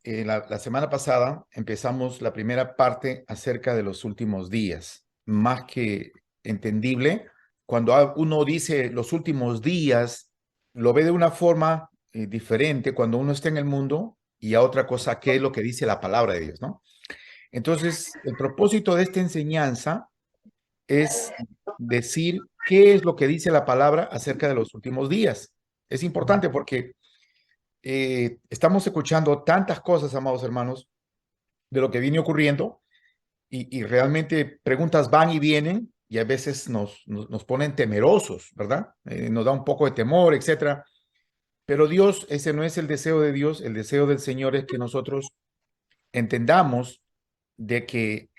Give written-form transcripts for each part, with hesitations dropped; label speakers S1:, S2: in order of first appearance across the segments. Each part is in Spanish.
S1: la semana pasada empezamos la primera parte acerca de los últimos días. Más que entendible, cuando uno dice los últimos días, lo ve de una forma diferente cuando uno está en el mundo y a otra cosa que es lo que dice la palabra de Dios, ¿no? Entonces, el propósito de esta enseñanza es decir qué es lo que dice la palabra acerca de los últimos días. Es importante porque estamos escuchando tantas cosas, amados hermanos, de lo que viene ocurriendo y realmente preguntas van y vienen y a veces nos ponen temerosos, ¿verdad? Nos da un poco de temor, etcétera. Pero Dios, ese no es el deseo de Dios. El deseo del Señor es que nosotros entendamos de que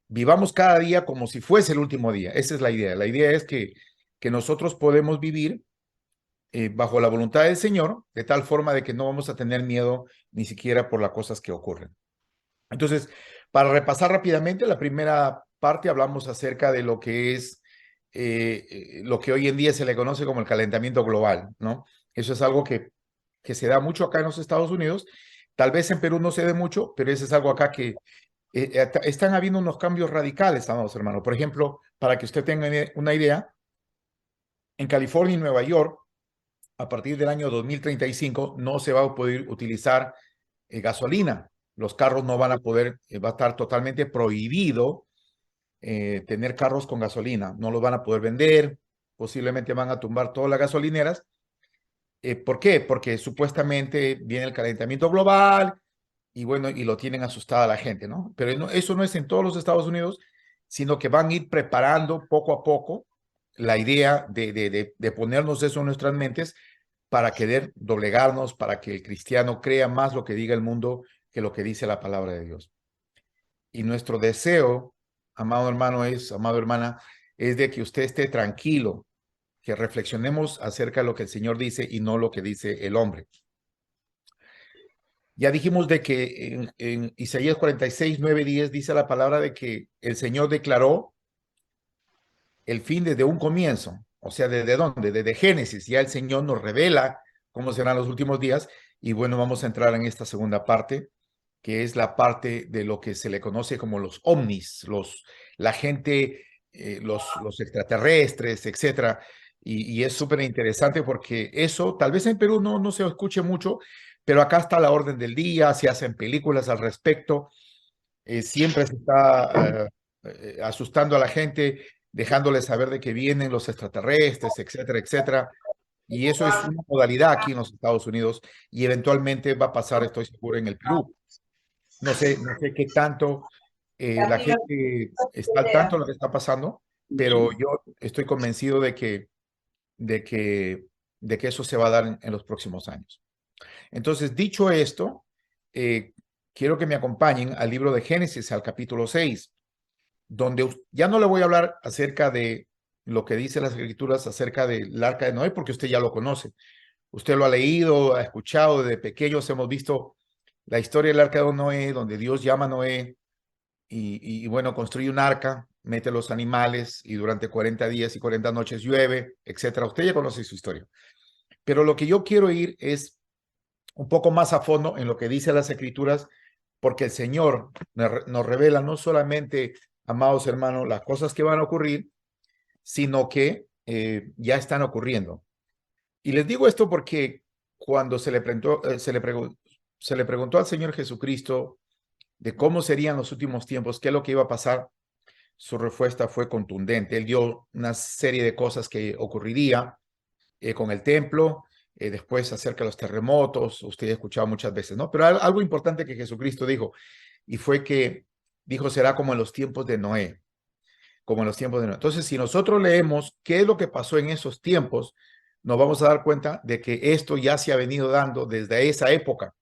S1: vivamos cada día como si fuese el último día. Esa es la idea. La idea es que nosotros podemos vivir bajo la voluntad del Señor, de tal forma de que no vamos a tener miedo ni siquiera por las cosas que ocurren. Entonces, para repasar rápidamente, la primera parte hablamos acerca de lo que es lo que hoy en día se le conoce como el calentamiento global, ¿no? Eso es algo que se da mucho acá en los Estados Unidos. Tal vez en Perú no se dé mucho, pero eso es algo acá que están habiendo unos cambios radicales, amados hermanos. Por ejemplo, para que usted tenga una idea, en California y Nueva York, a partir del año 2035 no se va a poder utilizar gasolina. Los carros no van a poder, va a estar totalmente prohibido tener carros con gasolina. No los van a poder vender, posiblemente van a tumbar todas las gasolineras. ¿Por qué? Porque supuestamente viene el calentamiento global y bueno, y lo tienen asustada la gente, ¿no? Pero no, eso no es en todos los Estados Unidos, sino que van a ir preparando poco a poco la idea de ponernos eso en nuestras mentes para querer doblegarnos, para que el cristiano crea más lo que diga el mundo que lo que dice la palabra de Dios. Y nuestro deseo, amado hermano, amado hermana, es de que usted esté tranquilo, que reflexionemos acerca de lo que el Señor dice y no lo que dice el hombre. Ya dijimos de que en Isaías 46, 9, 10 dice la palabra de que el Señor declaró el fin desde un comienzo. O sea, ¿desde dónde? Desde Génesis. Ya el Señor nos revela cómo serán los últimos días. Y bueno, vamos a entrar en esta segunda parte, que es la parte de lo que se le conoce como los ovnis, la gente, los extraterrestres, etcétera. Y es súper interesante porque eso, tal vez en Perú no se escuche mucho, pero acá está la orden del día, se hacen películas al respecto, siempre se está asustando a la gente, dejándoles saber de que vienen los extraterrestres, etcétera, etcétera. Y eso es una modalidad aquí en los Estados Unidos y eventualmente va a pasar, estoy seguro, en el Perú. No sé qué tanto la gente está al tanto de lo que está pasando, pero yo estoy convencido de que, de que eso se va a dar en los próximos años. Entonces, dicho esto, quiero que me acompañen al libro de Génesis, al capítulo 6, donde ya no le voy a hablar acerca de lo que dice las escrituras acerca del arca de Noé, porque usted ya lo conoce. Usted lo ha leído, ha escuchado, desde pequeños hemos visto la historia del arca de Noé, donde Dios llama a Noé bueno, construye un arca, mete los animales y durante 40 días y 40 noches llueve, etcétera. Usted ya conoce su historia. Pero lo que yo quiero ir es un poco más a fondo en lo que dice las escrituras, porque el Señor nos revela no solamente, amados hermanos, las cosas que van a ocurrir, sino que ya están ocurriendo. Y les digo esto porque cuando se le preguntó al Señor Jesucristo de cómo serían los últimos tiempos, qué es lo que iba a pasar, su respuesta fue contundente. Él dio una serie de cosas que ocurriría con el templo, después acerca de los terremotos, usted ha escuchado muchas veces, ¿no? Pero algo importante que Jesucristo dijo, y fue que dijo, será como en los tiempos de Noé, como en los tiempos de Noé. Entonces, si nosotros leemos qué es lo que pasó en esos tiempos, nos vamos a dar cuenta de que esto ya se ha venido dando desde esa época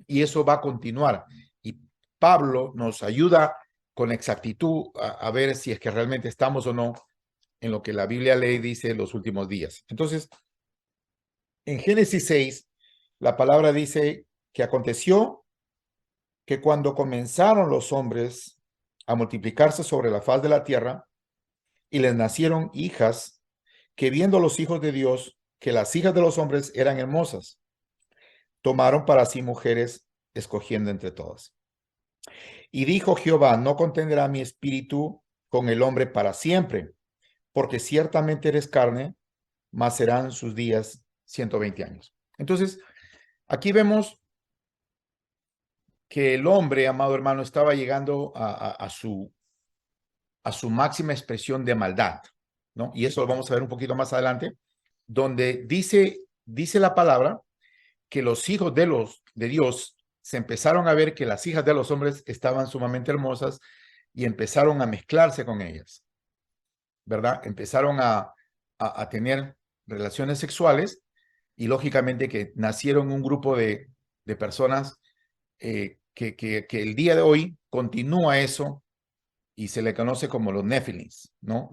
S1: y eso va a continuar. Y Pablo nos ayuda con exactitud a ver si es que realmente estamos o no en lo que la Biblia lee y dice los últimos días. Entonces, en Génesis 6, la palabra dice que aconteció que cuando comenzaron los hombres a multiplicarse sobre la faz de la tierra y les nacieron hijas, que viendo los hijos de Dios que las hijas de los hombres eran hermosas, tomaron para sí mujeres escogiendo entre todas. Y dijo Jehová, no contenderá mi espíritu con el hombre para siempre, porque ciertamente eres carne, mas serán sus días 120 años. Entonces, aquí vemos que el hombre, amado hermano, estaba llegando a su máxima expresión de maldad, ¿no? Y eso lo vamos a ver un poquito más adelante, donde dice la palabra que los hijos de Dios se empezaron a ver que las hijas de los hombres estaban sumamente hermosas y empezaron a mezclarse con ellas, ¿verdad? Empezaron a tener relaciones sexuales y lógicamente que nacieron un grupo de personas que el día de hoy continúa eso y se le conoce como los Nephilims, ¿no?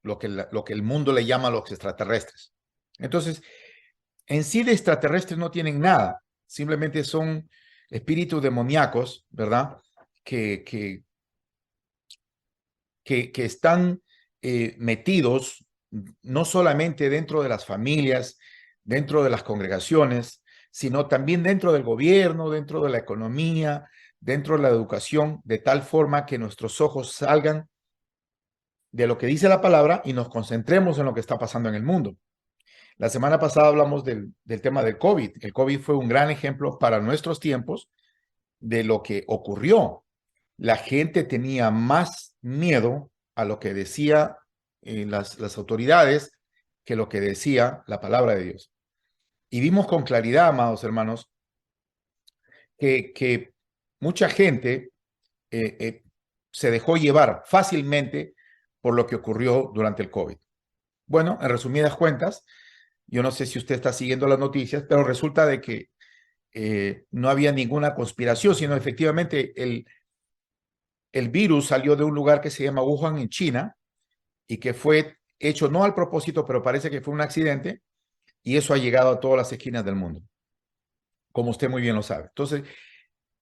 S1: Lo que el mundo le llama los extraterrestres. Entonces, en sí de extraterrestres no tienen nada, simplemente son espíritus demoníacos, ¿verdad? Que están metidos no solamente dentro de las familias, dentro de las congregaciones, sino también dentro del gobierno, dentro de la economía, dentro de la educación, de tal forma que nuestros ojos salgan de lo que dice la palabra y nos concentremos en lo que está pasando en el mundo. La semana pasada hablamos del tema del COVID. El COVID fue un gran ejemplo para nuestros tiempos de lo que ocurrió. La gente tenía más miedo a lo que decía las autoridades que lo que decía la palabra de Dios. Y vimos con claridad, amados hermanos, que mucha gente se dejó llevar fácilmente por lo que ocurrió durante el COVID. Bueno, en resumidas cuentas, yo no sé si usted está siguiendo las noticias, pero resulta de que no había ninguna conspiración, sino efectivamente el virus salió de un lugar que se llama Wuhan en China y que fue hecho no al propósito, pero parece que fue un accidente y eso ha llegado a todas las esquinas del mundo, como usted muy bien lo sabe. Entonces,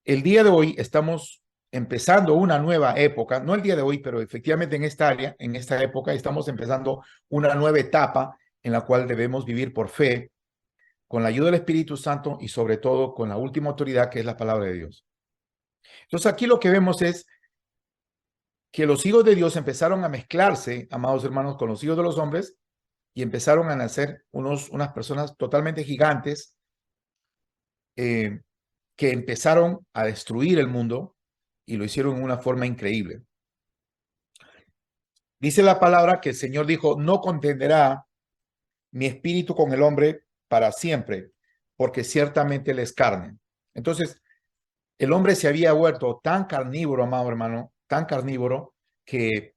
S1: el día de hoy estamos empezando una nueva época, no el día de hoy, pero efectivamente en esta área, en esta época, estamos empezando una nueva etapa en la cual debemos vivir por fe, con la ayuda del Espíritu Santo y sobre todo con la última autoridad que es la palabra de Dios. Entonces aquí lo que vemos es que los hijos de Dios empezaron a mezclarse, amados hermanos, con los hijos de los hombres y empezaron a nacer unas personas totalmente gigantes que empezaron a destruir el mundo y lo hicieron en una forma increíble. Dice la palabra que el Señor dijo, no contenderá mi espíritu con el hombre para siempre, porque ciertamente él es carne. Entonces, el hombre se había vuelto tan carnívoro, amado hermano, tan carnívoro, que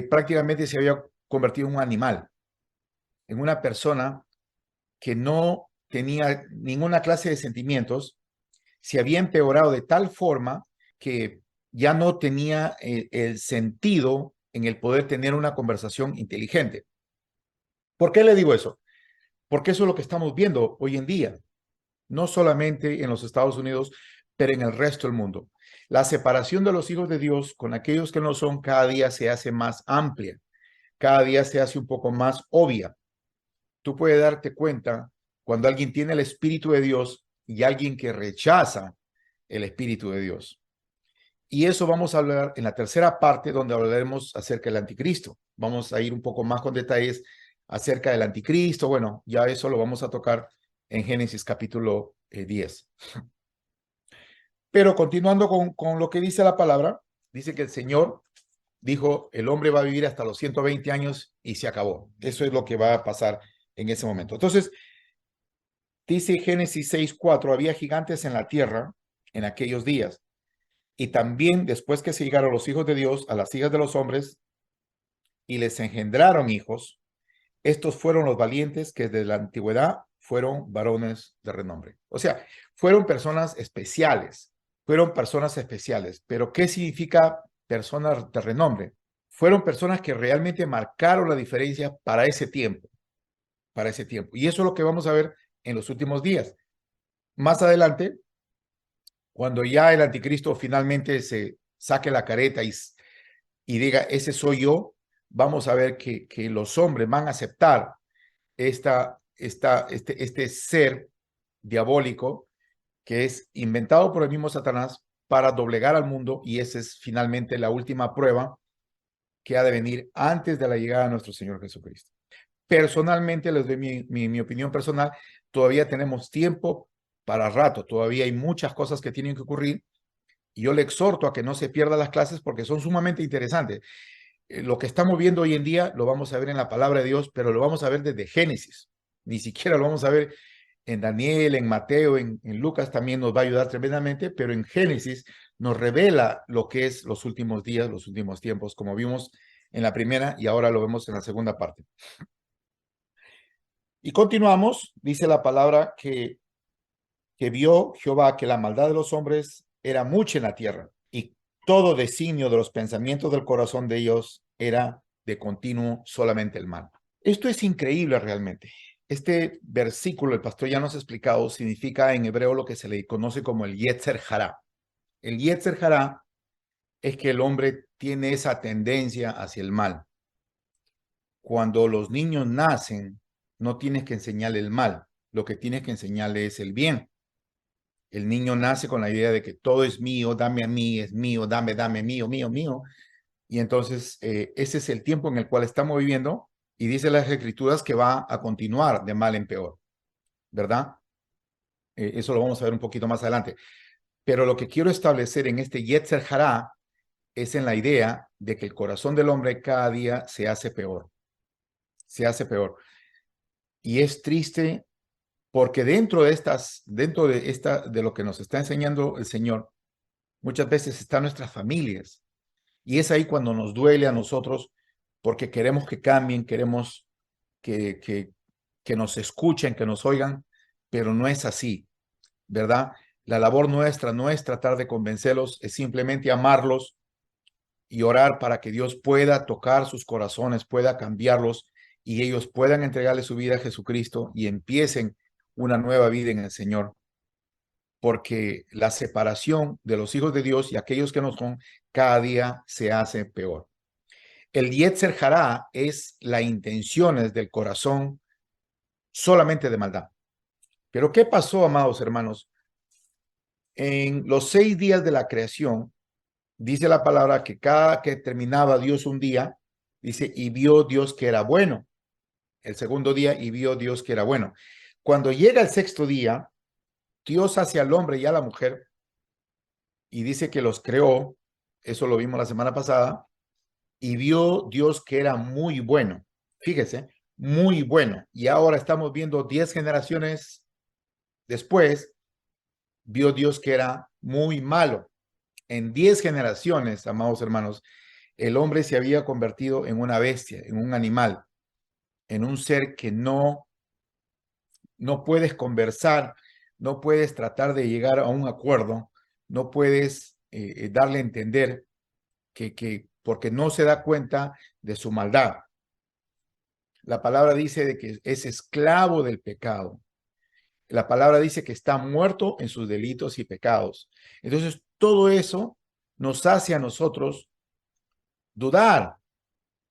S1: prácticamente se había convertido en un animal, en una persona que no tenía ninguna clase de sentimientos, se había empeorado de tal forma que ya no tenía el sentido en el poder tener una conversación inteligente. ¿Por qué le digo eso? Porque eso es lo que estamos viendo hoy en día, no solamente en los Estados Unidos, pero en el resto del mundo. La separación de los hijos de Dios con aquellos que no son cada día se hace más amplia, cada día se hace un poco más obvia. Tú puedes darte cuenta cuando alguien tiene el Espíritu de Dios y alguien que rechaza el Espíritu de Dios. Y eso vamos a hablar en la tercera parte, donde hablaremos acerca del anticristo. Vamos a ir un poco más con detalles acerca del anticristo. Bueno, ya eso lo vamos a tocar en Génesis capítulo 10. Pero continuando con lo que dice la palabra, dice que el Señor dijo, el hombre va a vivir hasta los 120 años y se acabó. Eso es lo que va a pasar en ese momento. Entonces, dice Génesis 6:4, había gigantes en la tierra en aquellos días. Y también después que se llegaron los hijos de Dios a las hijas de los hombres y les engendraron hijos, estos fueron los valientes que desde la antigüedad fueron varones de renombre. O sea, fueron personas especiales, fueron personas especiales. Pero ¿qué significa personas de renombre? Fueron personas que realmente marcaron la diferencia para ese tiempo, para ese tiempo. Y eso es lo que vamos a ver en los últimos días. Más adelante, cuando ya el anticristo finalmente se saque la careta y diga, ese soy yo, vamos a ver que los hombres van a aceptar este ser diabólico que es inventado por el mismo Satanás para doblegar al mundo, y esa es finalmente la última prueba que ha de venir antes de la llegada de nuestro Señor Jesucristo. Personalmente, les doy mi opinión personal, todavía tenemos tiempo para rato, todavía hay muchas cosas que tienen que ocurrir, y yo le exhorto a que no se pierdan las clases porque son sumamente interesantes. Lo que estamos viendo hoy en día lo vamos a ver en la palabra de Dios, pero lo vamos a ver desde Génesis. Ni siquiera lo vamos a ver en Daniel, en Mateo, en Lucas también nos va a ayudar tremendamente, pero en Génesis nos revela lo que es los últimos días, los últimos tiempos, como vimos en la primera y ahora lo vemos en la segunda parte. Y continuamos, dice la palabra que vio Jehová que la maldad de los hombres era mucha en la tierra y todo designio de los pensamientos del corazón de ellos era de continuo solamente el mal. Esto es increíble realmente. Este versículo, el pastor ya nos ha explicado, significa en hebreo lo que se le conoce como el Yetzer Hará. El Yetzer Hará es que el hombre tiene esa tendencia hacia el mal. Cuando los niños nacen, no tienes que enseñarle el mal, lo que tienes que enseñarle es el bien. El niño nace con la idea de que todo es mío, dame a mí, es mío, dame, mío, mío, mío. Y entonces ese es el tiempo en el cual estamos viviendo y dice las escrituras que va a continuar de mal en peor, ¿verdad? Eso lo vamos a ver un poquito más adelante. Pero lo que quiero establecer en este Yetzer Hará es en la idea de que el corazón del hombre cada día se hace peor, se hace peor. Y es triste porque dentro de de lo que nos está enseñando el Señor, muchas veces están nuestras familias. Y es ahí cuando nos duele a nosotros porque queremos que cambien, queremos que nos escuchen, que nos oigan, pero no es así, ¿verdad? La labor nuestra no es tratar de convencerlos, es simplemente amarlos y orar para que Dios pueda tocar sus corazones, pueda cambiarlos y ellos puedan entregarle su vida a Jesucristo y empiecen una nueva vida en el Señor. Porque la separación de los hijos de Dios y aquellos que no son, cada día se hace peor. El Yetzer Hará es las intenciones del corazón solamente de maldad. Pero ¿qué pasó, amados hermanos? En los 6 días de la creación, dice la palabra que cada que terminaba Dios un día, dice, y vio Dios que era bueno. El segundo día, y vio Dios que era bueno. Cuando llega el sexto día, Dios hace al hombre y a la mujer, y dice que los creó, eso lo vimos la semana pasada, y vio Dios que era muy bueno. Fíjese, muy bueno. Y ahora estamos viendo 10 generaciones después, vio Dios que era muy malo. En 10 generaciones, amados hermanos, el hombre se había convertido en una bestia, en un animal, en un ser que no puedes conversar, no puedes tratar de llegar a un acuerdo, no puedes darle a entender porque no se da cuenta de su maldad. La palabra dice de que es esclavo del pecado. La palabra dice que está muerto en sus delitos y pecados. Entonces, todo eso nos hace a nosotros dudar.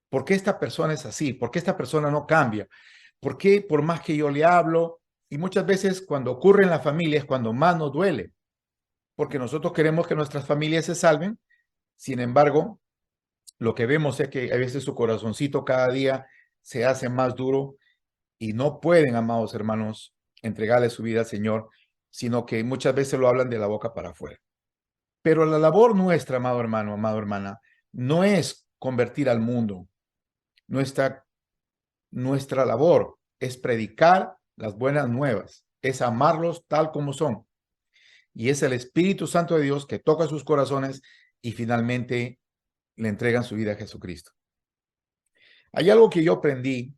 S1: ¿Por qué esta persona es así? ¿Por qué esta persona no cambia? ¿Por qué por más que yo le hablo? Y muchas veces cuando ocurre en la familia es cuando más nos duele, porque nosotros queremos que nuestras familias se salven. Sin embargo, lo que vemos es que a veces su corazoncito cada día se hace más duro y no pueden, amados hermanos, entregarle su vida al Señor, sino que muchas veces lo hablan de la boca para afuera. Pero la labor nuestra, amado hermano, amado hermana, no es convertir al mundo. Nuestra labor es predicar las buenas nuevas, es amarlos tal como son. Y es el Espíritu Santo de Dios que toca sus corazones y finalmente le entregan su vida a Jesucristo. Hay algo que yo aprendí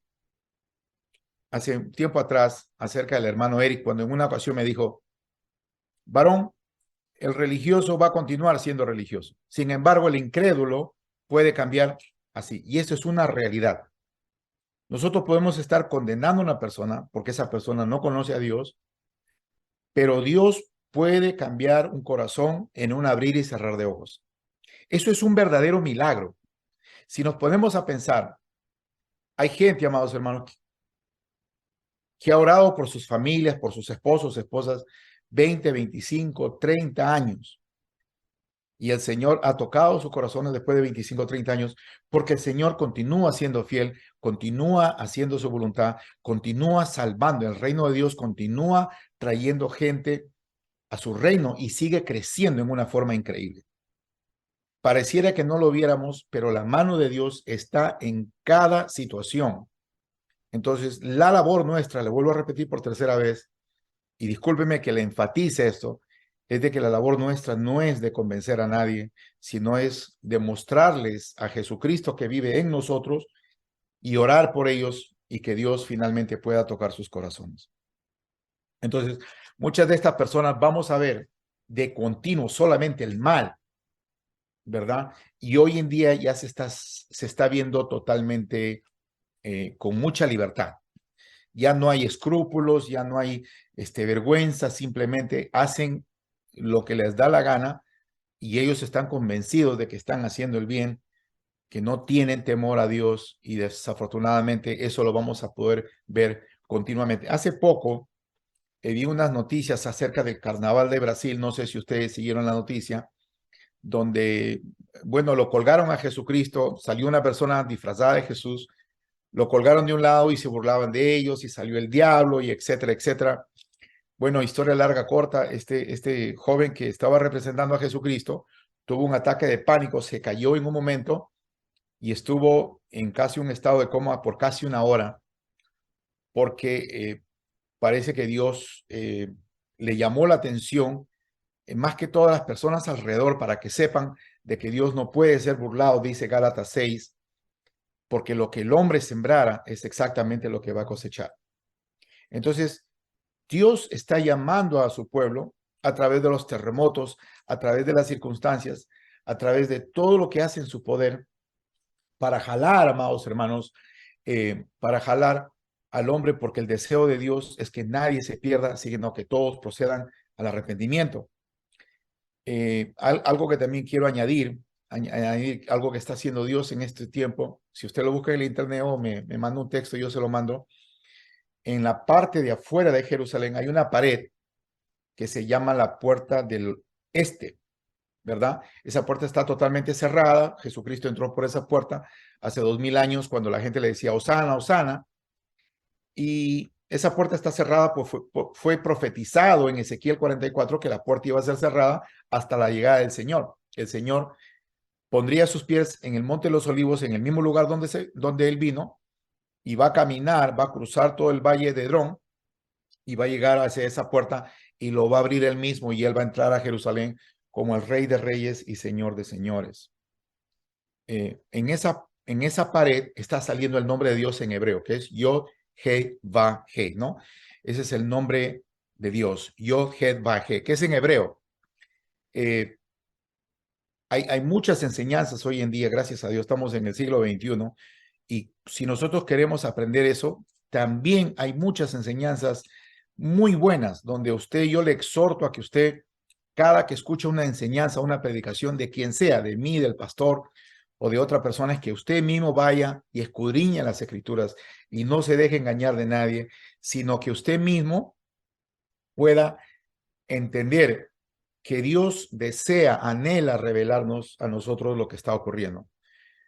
S1: hace un tiempo atrás acerca del hermano Eric, cuando en una ocasión me dijo, varón, el religioso va a continuar siendo religioso. Sin embargo, el incrédulo puede cambiar así. Y eso es una realidad. Nosotros podemos estar condenando a una persona porque esa persona no conoce a Dios, pero Dios puede cambiar un corazón en un abrir y cerrar de ojos. Eso es un verdadero milagro. Si nos ponemos a pensar, hay gente, amados hermanos, que ha orado por sus familias, por sus esposos, esposas, 20, 25, 30 años. Y el Señor ha tocado sus corazones después de 25, 30 años, porque el Señor continúa siendo fiel, continúa haciendo su voluntad, continúa salvando. El reino de Dios continúa trayendo gente a su reino y sigue creciendo en una forma increíble. Pareciera que no lo viéramos, pero la mano de Dios está en cada situación. Entonces, la labor nuestra, le vuelvo a repetir por tercera vez, y discúlpeme que le enfatice esto, es de que la labor nuestra no es de convencer a nadie, sino es de mostrarles a Jesucristo que vive en nosotros y orar por ellos y que Dios finalmente pueda tocar sus corazones. Entonces, muchas de estas personas vamos a ver de continuo solamente el mal, ¿verdad? Y hoy en día ya se está viendo totalmente con mucha libertad. Ya no hay escrúpulos, ya no hay vergüenza, simplemente hacen lo que les da la gana y ellos están convencidos de que están haciendo el bien, que no tienen temor a Dios y desafortunadamente eso lo vamos a poder ver continuamente. Hace poco vi unas noticias acerca del Carnaval de Brasil, no sé si ustedes siguieron la noticia, donde, bueno, lo colgaron a Jesucristo, salió una persona disfrazada de Jesús, lo colgaron de un lado y se burlaban de ellos y salió el diablo y etcétera, etcétera. Bueno, historia larga, corta, este joven que estaba representando a Jesucristo tuvo un ataque de pánico, se cayó en un momento y estuvo en casi un estado de coma por casi una hora porque parece que Dios le llamó la atención más que todas las personas alrededor para que sepan de que Dios no puede ser burlado, dice Gálatas 6, porque lo que el hombre sembrara es exactamente lo que va a cosechar. Entonces, Dios está llamando a su pueblo a través de los terremotos, a través de las circunstancias, a través de todo lo que hace en su poder para jalar, amados hermanos, para jalar al hombre, porque el deseo de Dios es que nadie se pierda, sino que todos procedan al arrepentimiento. Algo que también quiero añadir, algo que está haciendo Dios en este tiempo, si usted lo busca en el internet o me manda un texto, yo se lo mando. En la parte de afuera de Jerusalén hay una pared que se llama la puerta del este, ¿verdad? Esa puerta está totalmente cerrada. Jesucristo entró por esa puerta hace 2000 años cuando la gente le decía, Hosana, Hosana. Y esa puerta está cerrada, pues fue profetizado en Ezequiel 44 que la puerta iba a ser cerrada hasta la llegada del Señor. El Señor pondría sus pies en el Monte de los Olivos, en el mismo lugar donde él vino, y va a caminar, va a cruzar todo el valle de Edrón, y va a llegar hacia esa puerta y lo va a abrir él mismo y él va a entrar a Jerusalén como el Rey de Reyes y Señor de Señores. En esa pared está saliendo el nombre de Dios en hebreo, que es Yod-He-Va-He, ¿no? Ese es el nombre de Dios, Yod-He-Va-He, que es en hebreo. Hay muchas enseñanzas hoy en día, gracias a Dios, estamos en el siglo XXI, y si nosotros queremos aprender eso, también hay muchas enseñanzas muy buenas, donde yo le exhorto a que usted, cada que escuche una enseñanza, una predicación de quien sea, de mí, del pastor o de otra persona, es que usted mismo vaya y escudriñe las escrituras y no se deje engañar de nadie, sino que usted mismo pueda entender que Dios desea, anhela revelarnos a nosotros lo que está ocurriendo.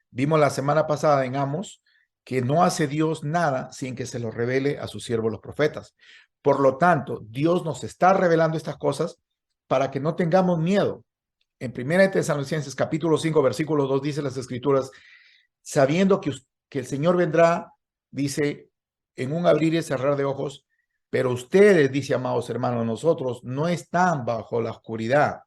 S1: Vimos la semana pasada en Amos que no hace Dios nada sin que se lo revele a sus siervos los profetas. Por lo tanto, Dios nos está revelando estas cosas para que no tengamos miedo. En 1 Tesalonicenses capítulo 5, versículo 2 dice las escrituras, sabiendo que el Señor vendrá, dice, en un abrir y cerrar de ojos, pero ustedes, dice, amados hermanos, nosotros no están bajo la oscuridad.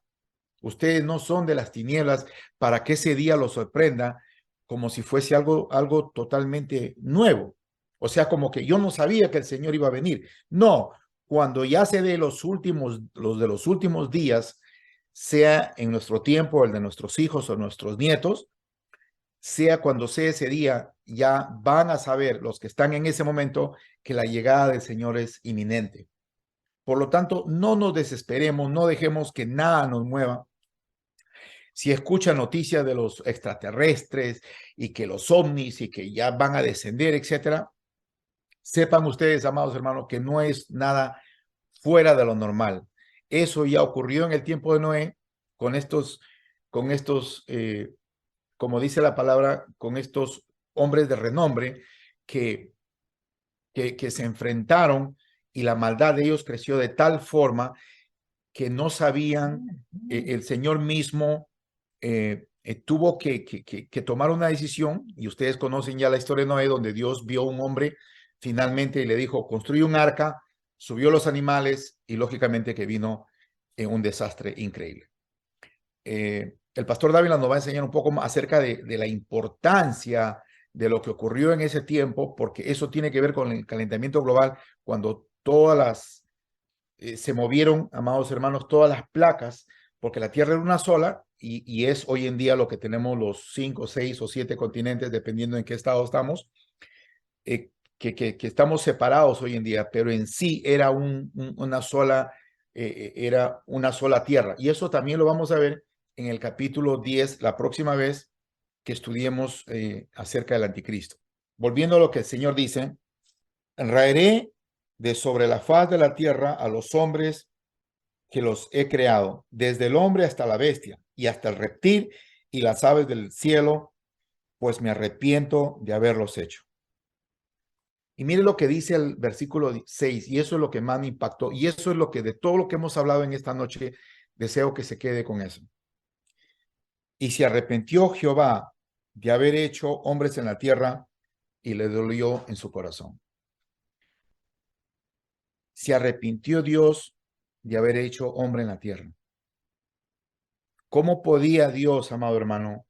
S1: Ustedes no son de las tinieblas para que ese día los sorprenda como si fuese algo totalmente nuevo. O sea, como que yo no sabía que el Señor iba a venir. No, cuando ya se dé los de los últimos días, sea en nuestro tiempo, el de nuestros hijos o nuestros nietos, sea cuando sea ese día, ya van a saber los que están en ese momento que la llegada del Señor es inminente. Por lo tanto, no nos desesperemos, no dejemos que nada nos mueva. Si escuchan noticias de los extraterrestres y que los ovnis y que ya van a descender, etcétera, sepan ustedes, amados hermanos, que no es nada fuera de lo normal. Eso ya ocurrió en el tiempo de Noé con con estos, como dice la palabra, con estos hombres de renombre que, que se enfrentaron y la maldad de ellos creció de tal forma que no sabían, el Señor mismo tuvo que tomar una decisión, y ustedes conocen ya la historia de Noé, donde Dios vio a un hombre finalmente y le dijo, construye un arca, subió los animales y lógicamente que vino un desastre increíble. El pastor Dávila nos va a enseñar un poco más acerca de la importancia de lo que ocurrió en ese tiempo, porque eso tiene que ver con el calentamiento global, cuando todas las se movieron, amados hermanos, todas las placas, porque la Tierra era una sola y es hoy en día lo que tenemos los 5, 6 o 7 continentes, dependiendo en qué estado estamos, que estamos separados hoy en día, pero en sí era era una sola tierra. Y eso también lo vamos a ver en el capítulo 10, la próxima vez que estudiemos acerca del anticristo. Volviendo a lo que el Señor dice, raeré de sobre la faz de la tierra a los hombres que los he creado, desde el hombre hasta la bestia y hasta el reptil y las aves del cielo, pues me arrepiento de haberlos hecho. Y mire lo que dice el versículo 6, y eso es lo que más me impactó, y eso es lo que de todo lo que hemos hablado en esta noche, deseo que se quede con eso. Y se arrepintió Jehová de haber hecho hombres en la tierra y le dolió en su corazón. Se arrepintió Dios de haber hecho hombre en la tierra. ¿Cómo podía Dios, amado hermano,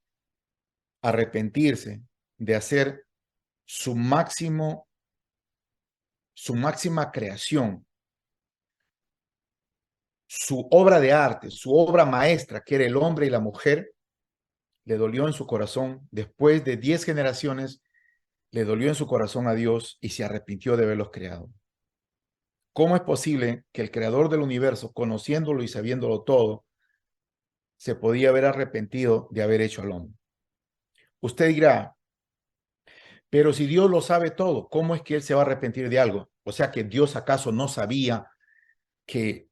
S1: arrepentirse de hacer su máxima creación, su obra de arte, su obra maestra, que era el hombre y la mujer? Le dolió en su corazón, después de 10 generaciones, le dolió en su corazón a Dios y se arrepintió de haberlos creado. ¿Cómo es posible que el creador del universo, conociéndolo y sabiéndolo todo, se podía haber arrepentido de haber hecho al hombre? Usted dirá, pero si Dios lo sabe todo, ¿cómo es que él se va a arrepentir de algo? O sea, que Dios acaso no sabía que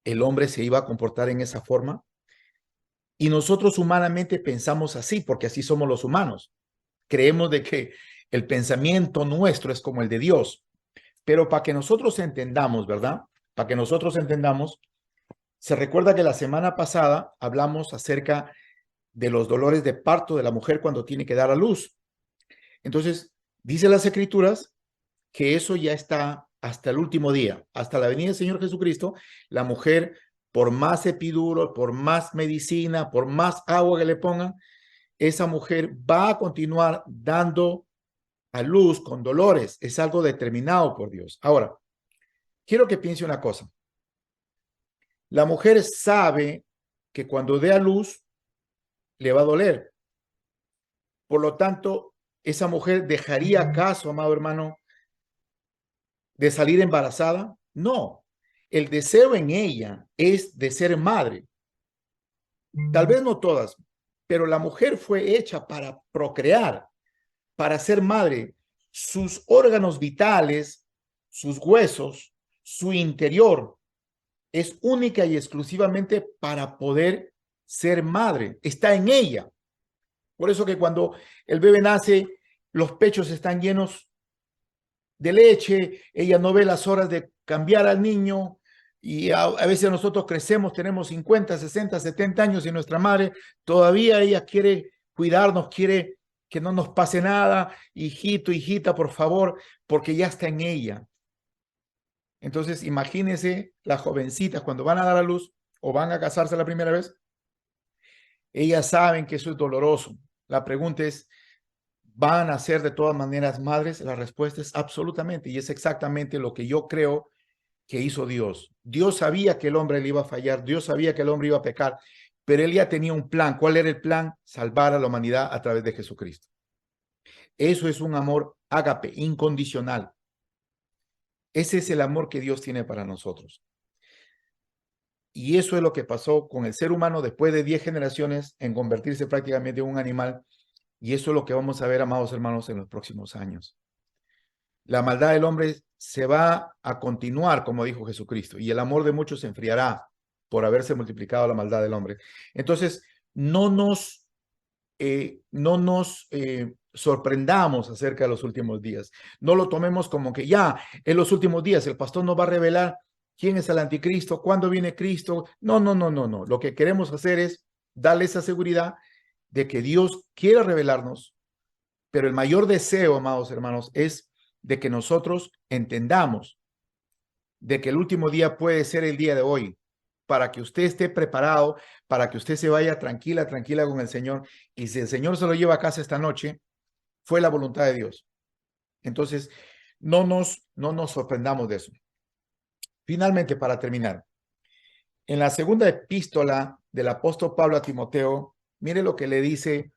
S1: el hombre se iba a comportar en esa forma. Y nosotros humanamente pensamos así, porque así somos los humanos. Creemos de que el pensamiento nuestro es como el de Dios. Pero para que nosotros entendamos, ¿verdad? Para que nosotros entendamos, se recuerda que la semana pasada hablamos acerca de los dolores de parto de la mujer cuando tiene que dar a luz. Entonces, dice las Escrituras que eso ya está hasta el último día, hasta la venida del Señor Jesucristo. La mujer, por más epidural, por más medicina, por más agua que le pongan, esa mujer va a continuar dando a luz con dolores. Es algo determinado por Dios. Ahora, quiero que piense una cosa. La mujer sabe que cuando dé a luz le va a doler. Por lo tanto, esa mujer dejaría acaso, amado hermano, de salir embarazada. No, el deseo en ella es de ser madre. Tal vez no todas, pero la mujer fue hecha para procrear, para ser madre. Sus órganos vitales, sus huesos, su interior es única y exclusivamente para poder ser madre. Está en ella. Por eso que cuando el bebé nace, los pechos están llenos de leche, ella no ve las horas de cambiar al niño, y a veces nosotros crecemos, tenemos 50, 60, 70 años y nuestra madre todavía ella quiere cuidarnos, quiere que no nos pase nada, hijito, hijita, por favor, porque ya está en ella. Entonces, imagínense las jovencitas cuando van a dar a luz o van a casarse la primera vez, ellas saben que eso es doloroso. La pregunta es, ¿van a ser de todas maneras madres? La respuesta es absolutamente, y es exactamente lo que yo creo que hizo Dios. Dios sabía que el hombre le iba a fallar, Dios sabía que el hombre iba a pecar, pero él ya tenía un plan. ¿Cuál era el plan? Salvar a la humanidad a través de Jesucristo. Eso es un amor ágape, incondicional. Ese es el amor que Dios tiene para nosotros. Y eso es lo que pasó con el ser humano después de 10 generaciones en convertirse prácticamente en un animal. Y eso es lo que vamos a ver, amados hermanos, en los próximos años. La maldad del hombre se va a continuar, como dijo Jesucristo, y el amor de muchos se enfriará. por haberse multiplicado la maldad del hombre. Entonces, no nos sorprendamos acerca de los últimos días. No lo tomemos como que ya en los últimos días el pastor nos va a revelar quién es el anticristo, cuándo viene Cristo. No, no, no, no, no. Lo que queremos hacer es darle esa seguridad de que Dios quiere revelarnos, pero el mayor deseo, amados hermanos, es de que nosotros entendamos de que el último día puede ser el día de hoy, para que usted esté preparado, para que usted se vaya tranquila, tranquila con el Señor. Y si el Señor se lo lleva a casa esta noche, fue la voluntad de Dios. Entonces, no nos sorprendamos de eso. Finalmente, para terminar, en la segunda epístola del apóstol Pablo a Timoteo, mire lo que le dice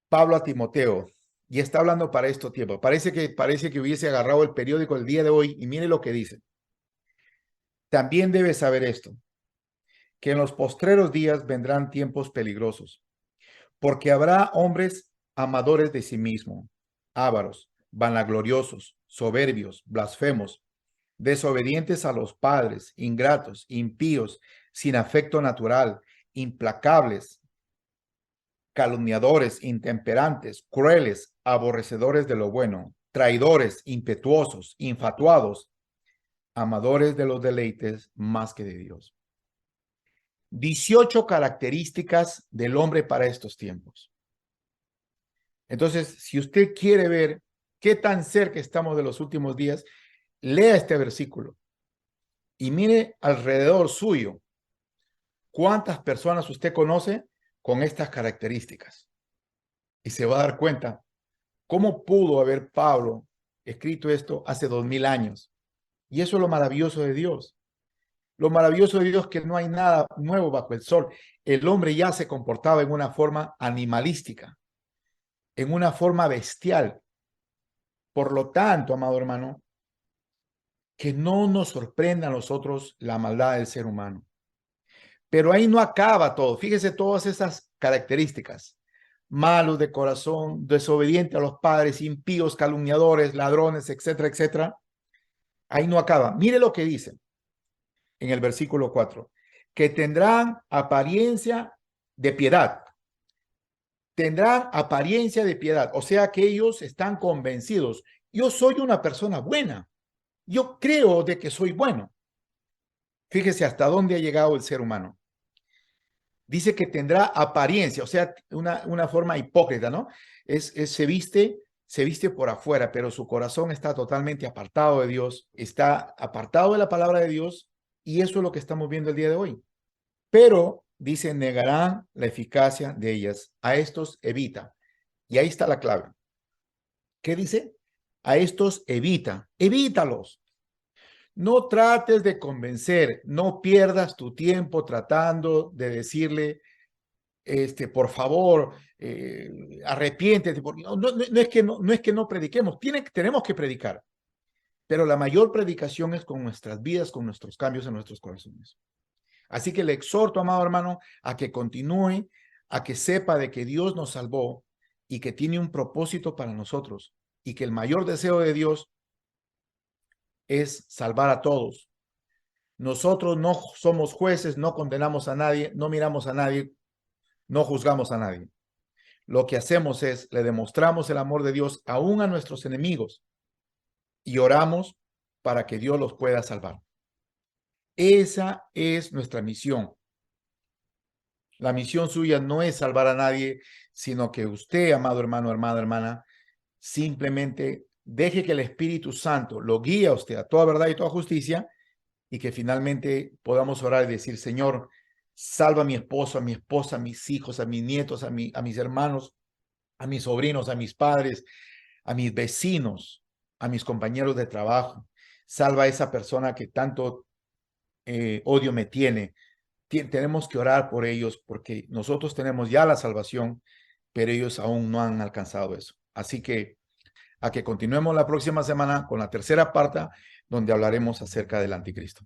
S1: Pablo a Timoteo, y está hablando para estos tiempos. Parece que hubiese agarrado el periódico el día de hoy, y mire lo que dice. También debes saber esto, que en los postreros días vendrán tiempos peligrosos, porque habrá hombres amadores de sí mismos, ávaros, vanagloriosos, soberbios, blasfemos, desobedientes a los padres, ingratos, impíos, sin afecto natural, implacables, calumniadores, intemperantes, crueles, aborrecedores de lo bueno, traidores, impetuosos, infatuados, amadores de los deleites más que de Dios. 18 características del hombre para estos tiempos. Entonces, si usted quiere ver qué tan cerca estamos de los últimos días, lea este versículo y mire alrededor suyo cuántas personas usted conoce con estas características. Y se va a dar cuenta cómo pudo haber Pablo escrito esto hace 2000 años. Y eso es lo maravilloso de Dios. Lo maravilloso de Dios es que no hay nada nuevo bajo el sol. El hombre ya se comportaba en una forma animalística, en una forma bestial. Por lo tanto, amado hermano, que no nos sorprenda a nosotros la maldad del ser humano. Pero ahí no acaba todo. Fíjese todas esas características. Malos de corazón, desobedientes a los padres, impíos, calumniadores, ladrones, etcétera, etcétera. Ahí no acaba. Mire lo que dice en el versículo 4. Que tendrán apariencia de piedad. Tendrán apariencia de piedad. O sea que ellos están convencidos. Yo soy una persona buena. Yo creo de que soy bueno. Fíjese hasta dónde ha llegado el ser humano. Dice que tendrá apariencia, o sea, una forma hipócrita, ¿no? Se viste por afuera, pero su corazón está totalmente apartado de Dios, está apartado de la palabra de Dios, y eso es lo que estamos viendo el día de hoy. Pero, dice, negarán la eficacia de ellas. A estos evita. Y ahí está la clave. ¿Qué dice? A estos evita. Evítalos. No trates de convencer, no pierdas tu tiempo tratando de decirle, por favor, arrepiéntete. No es que no prediquemos, tenemos que predicar, pero la mayor predicación es con nuestras vidas, con nuestros cambios en nuestros corazones. Así que le exhorto, amado hermano, a que continúe, a que sepa de que Dios nos salvó y que tiene un propósito para nosotros y que el mayor deseo de Dios es salvar a todos. Nosotros no somos jueces, no condenamos a nadie, no miramos a nadie, no juzgamos a nadie. Lo que hacemos es, le demostramos el amor de Dios aún a nuestros enemigos y oramos para que Dios los pueda salvar. Esa es nuestra misión. La misión suya no es salvar a nadie, sino que usted, amado hermano, hermana, hermana, simplemente deje que el Espíritu Santo lo guíe a usted a toda verdad y toda justicia, y que finalmente podamos orar y decir, Señor, salva a mi esposo, a mi esposa, a mis hijos, a mis nietos, a mis hermanos, a mis sobrinos, a mis padres, a mis vecinos, a mis compañeros de trabajo. Salva a esa persona que tanto odio me tiene. Tenemos que orar por ellos porque nosotros tenemos ya la salvación, pero ellos aún no han alcanzado eso. Así que a que continuemos la próxima semana con la tercera parte, donde hablaremos acerca del anticristo.